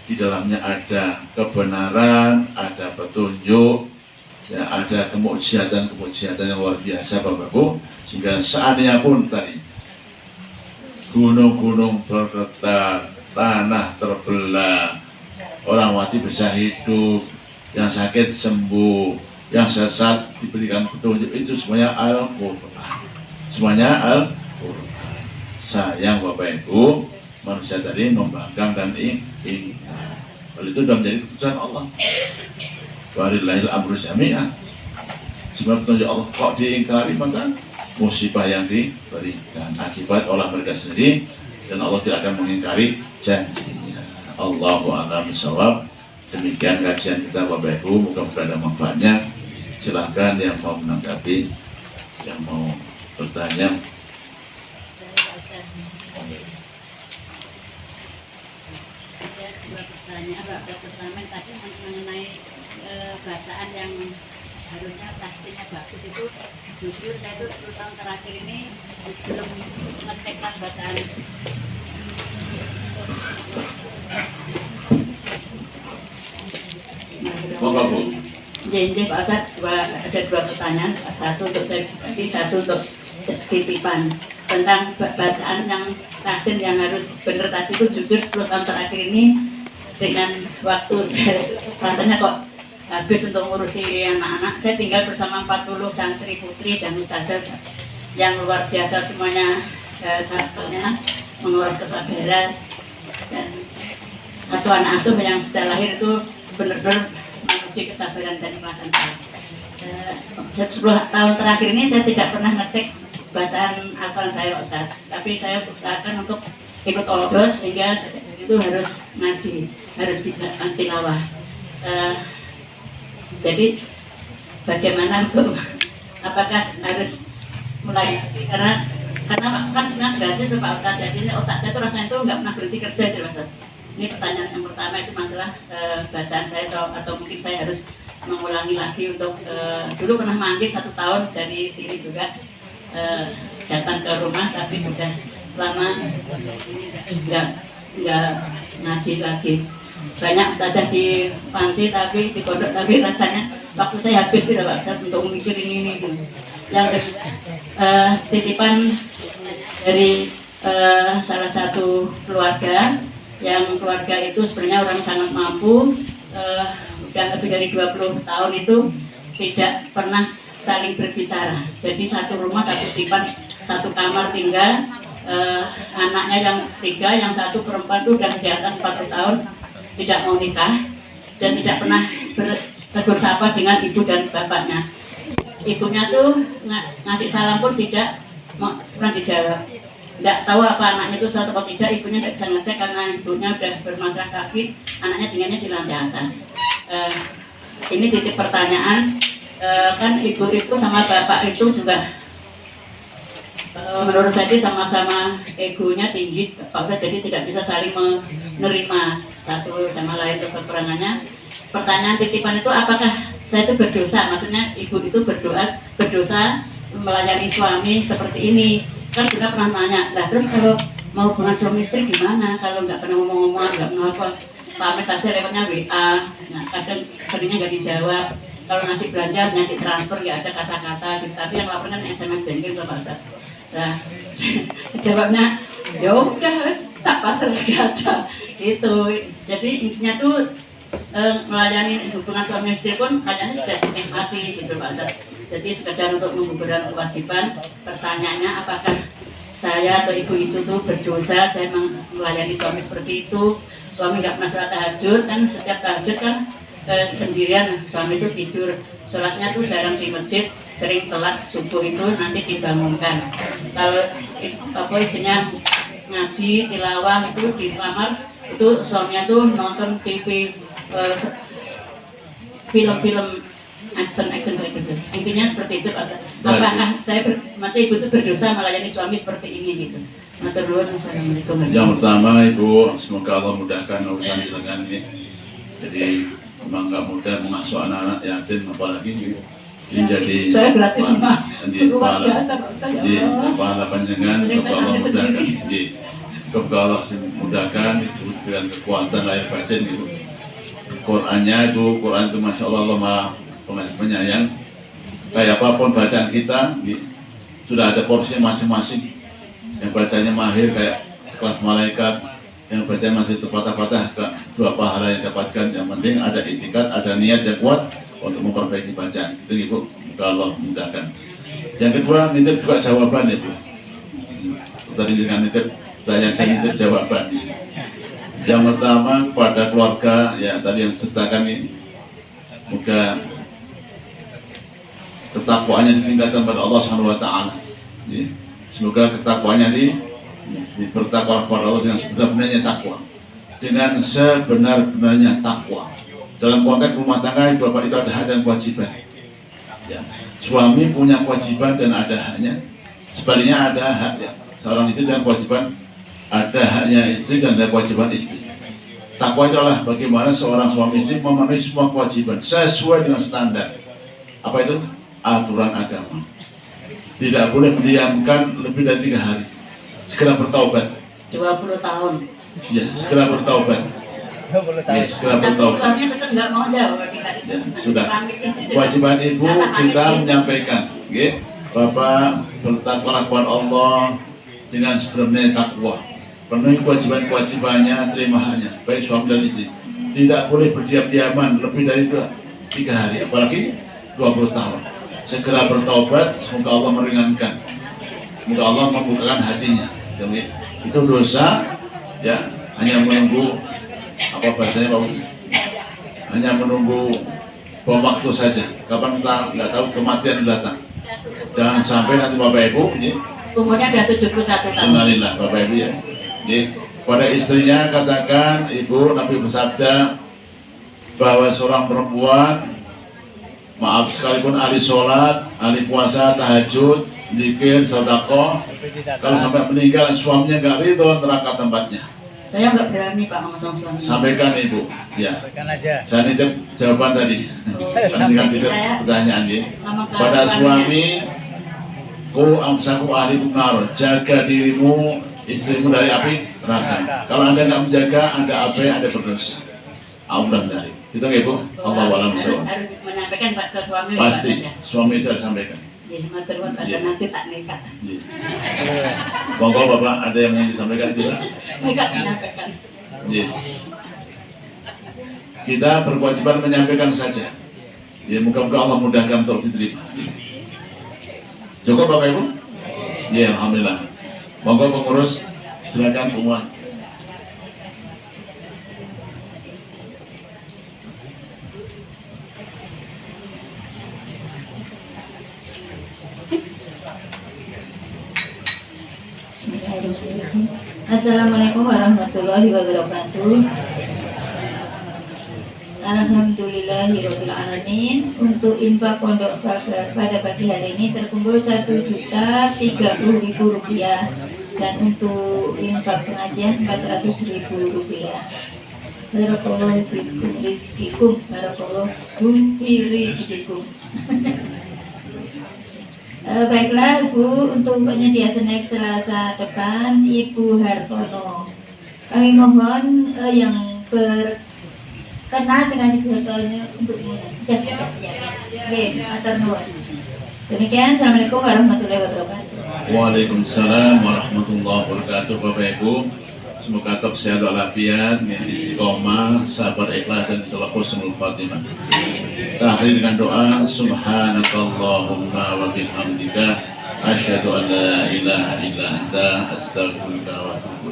di dalamnya ada kebenaran, ada petunjuk, ya, ada kemukjizatan yang luar biasa Bapak Ibu, sehingga seandainya pun tadi gunung-gunung bergetar, tanah terbelah, orang mati bisa hidup, yang sakit sembuh, yang sesat diberikan petunjuk, itu semuanya Al-Quran. Semuanya Al-Quran. Sayang Bapak Ibu, manusia tadi membangkang dan ingkar. Hal itu sudah menjadi keputusan Allah. Walillahil amru jami'an. Sebab petunjuk Allah kok diingkari, maka musibah yang diberikan akibat olah mereka sendiri, dan Allah tidak akan mengingkari janjinya. Allahu a'lam bishawab. Demikian kajian kita Bapak Ibu, mudah-mudahan ada manfaatnya. Silahkan yang mau menanggapi, yang mau bertanya. Pertama tadi mengenai bacaan yang harusnya taksinya bagus itu, jujur saya itu 10 tahun terakhir ini belum ngecek pas bacaan. Monggo Bu. Jadi Pak Ustadz, ada dua pertanyaan, satu untuk saya pribadi, satu untuk titipan tentang bacaan yang tahsin yang harus benar tadi itu. Jujur 10 tahun terakhir ini dengan waktu saya rasanya kok habis untuk ngurusi anak-anak. Saya tinggal bersama 40 santri putri dan ustadzah yang luar biasa semuanya, karakternya menguras kesabaran, dan satu anak asuh yang sudah lahir itu benar-benar menguji kesabaran dan ikhlasan saya. 10 tahun terakhir ini saya tidak pernah ngecek bacaan Al-Quran saya Pak Ustadz, tapi saya usahakan untuk ikut odos, sehingga itu harus ngaji, harus tilawah. Jadi bagaimana untuk, apakah harus mulai, karena kan sebenarnya gratis Pak Ustadz, jadi otak saya tuh rasanya itu nggak pernah berhenti kerja gitu Pak Ustadz. Ini pertanyaan yang pertama itu masalah bacaan saya, atau mungkin saya harus mengulangi lagi untuk dulu pernah mandi 1 tahun dari sini juga, datang ke rumah tapi sudah lama nggak ngaji lagi. Banyak ustazah di panti tapi di pondok, tapi rasanya waktu saya habis tidak Pak untuk mikir ini gitu. Yang titipan dari salah satu keluarga, yang keluarga itu sebenarnya orang sangat mampu, udah lebih dari 20 tahun itu tidak pernah saling berbicara. Jadi satu rumah, satu tipan, satu kamar tinggal, anaknya yang 3, yang 1 perempuan itu udah di atas 40 tahun, tidak mau nikah dan tidak pernah bertegur sapa dengan ibu dan bapaknya. Ibunya tuh ngasih salam pun tidak pernah dijawab. Nggak tahu apa anaknya itu sholat atau tidak, ibunya nggak bisa ngecek karena ibunya udah bermasalah kaki, anaknya tinggalnya di lantai atas. Ini titik pertanyaan, kan ibu itu sama bapak itu juga menurut saya sama-sama egonya tinggi Pak Ustadz, jadi tidak bisa saling menerima satu sama lain kekurangannya. Pertanyaan titipan itu, apakah saya itu berdosa, maksudnya ibu itu berdosa melayani suami seperti ini. Kan kita pernah nanya, lah terus kalau mau hubungan suami istri gimana, kalau nggak pernah ngomong-ngomong, nggak pernah apa, pamit aja lewatnya WA, nah kadang seringnya nggak dijawab. Kalau ngasih belanja hanya transfer, nggak ada kata-kata gitu. Tapi yang lapor kan SMS banking Pak Ustadz. Nah jawabnya ya udah harus tak pasrah aja gitu. Jadi intinya tuh melayani hubungan suami istri pun kayaknya tidak dinikmati gitu Pak Ustadz. Jadi sekedar untuk menggugurkan kewajiban. Pertanyaannya, apakah saya atau ibu itu tuh berdosa saya melayani suami seperti itu? Suami nggak pernah sholat tahajud, kan setiap tahajud kan sendirian, suami itu tidur, sholatnya tuh jarang di masjid, sering telat subuh itu nanti dibangunkan. Kalau istrinya ngaji tilawah itu di kamar, itu suaminya tuh nonton TV, film-film action kayak gitu. Intinya seperti itu Pak. Apakah macam ibu itu berdosa melayani suami seperti ini gitu? Matur nuwun. Assalamualaikum. Yang pertama Ibu, semoga Allah mudahkan urusan dengan ini. Jadi memang nggak mudah mengasuh anak-anak yatim, apalagi ini jadi saya gratis Pak. Luar biasa Pak Ustaz. Jadi pahala panjenengan, semoga Allah mudahkan. Semoga Allah mudahkan. dengan kekuatan lahir batin Ibu. Qurannya itu, Quran itu Masya Allah, Allah Maha Pengasih Penyayang. Kayak apapun bacaan kita, sudah ada porsinya masing-masing. Yang bacanya mahir kayak sekelas malaikat, yang bacanya masih terpatah-patah, dua pahala yang dapatkan. Yang penting ada itikat, ada niat yang kuat untuk memperbaiki bacaan. Itu Ibu, semoga Allah memudahkan. Yang kedua, nitip juga jawaban Ibu. Tadi dengan nitip, saya nitip jawaban. Yang pertama kepada keluarga ya tadi yang ceritakan ini, semoga ketakwaannya ditingkatkan pada Allah Subhanahu Wa Taala. Semoga ketakwaannya dipertakwa kepada Allah dengan sebenar-benarnya takwa, dengan sebenar-benarnya takwa. Dalam konteks rumah tangga, bapak itu ada hak dan kewajiban. Ya. Suami punya kewajiban dan ada haknya. Sebaliknya ada hak ya. Seorang istri dan kewajiban, ada haknya istri dan ada kewajiban istri. Takwa itu adalah bagaimana seorang suami istri memenuhi semua kewajiban sesuai dengan standar. Apa itu? Aturan agama. Tidak boleh mendiamkan lebih dari 3 hari. Segera bertaubat. 20 tahun. Ya, segera bertaubat. Ya, segera bertaubat. Suaminya tetap nggak mau jawab dikasih. Ya, sudah. Kewajiban ibu kita menyampaikan. Okay? Bapak bertakwalah kepada Allah dengan sebenarnya takwa. Penuhi kewajiban-kewajibannya, terima haknya, baik suami dan istri. Tidak boleh berdiam-diaman lebih dari 3 hari, apalagi 20 tahun. Segera bertaubat, semoga Allah meringankan. Semoga Allah membukakan hatinya. Jadi, itu dosa, ya hanya menunggu apa bahasanya Pak? Hanya menunggu bom waktu saja. Kapan kita nggak tahu kematian datang. Jangan sampai nanti Bapak Ibu, umurnya sudah 71 tahun. Innalillah Bapak Ibu ya. Pada istrinya katakan, Ibu, Nabi bersabda bahwa seorang perempuan, maaf sekalipun ahli sholat, ahli puasa, tahajud, zikir, sedekah, kalau sampai meninggal suaminya nggak ridho, neraka tempatnya. Saya nggak berani Pak ngomong sama suami. Sampaikan Ibu, ya. Sampaikan aja. Saya nitip jawaban tadi. Saya nitip pertanyaan ya. Pada suami, ku amsaku ahli nar, jaga dirimu, istrimu dari api neraka. Kalau Anda nggak menjaga, Anda api, Anda berdosa. Allah dari. Itu nggak Ibu? Allah walam harus menyampaikan Pak ke suami. Pasti suami itu harus sampaikan. Jadi maturnuwun Pak, nanti tak nekat. Monggo Bapak, ada yang mau disampaikan juga? Nekat menyampaikan. Kita berkewajiban menyampaikan saja. Ya, mudah-mudahan Allah mudahkan untuk diterima. Cukup Bapak Ibu? Ya, alhamdulillah. Monggo pengurus, silakan pengumuman. Assalamualaikum warahmatullahi wabarakatuh. Alhamdulillahirabbil alamin. Untuk infak pondok pada pagi hari ini terkumpul Rp1.030.000 dan untuk infak pengajian Rp400.000. Barakallahu fikum rizqikum, barakallahu fi rizqikum. Baiklah Bu, untuk penyedia snack Selasa depan Ibu Hartono. Kami mohon yang berkenal dengan Ibu Hartono untuk atur nuwun. Demikian, Assalamualaikum warahmatullahi wabarakatuh. Waalaikumsalam warahmatullahi wabarakatuh. Bapak Ibu, semoga tetap sehat walafiat, istiqomah, sabar, ikhlas dan insyaallah husnul khatimah. Kita akhiri dengan doa subhanakallahumma wa bihamdika asyhadu an la ilaha illa anta astaghfiruka wa atubu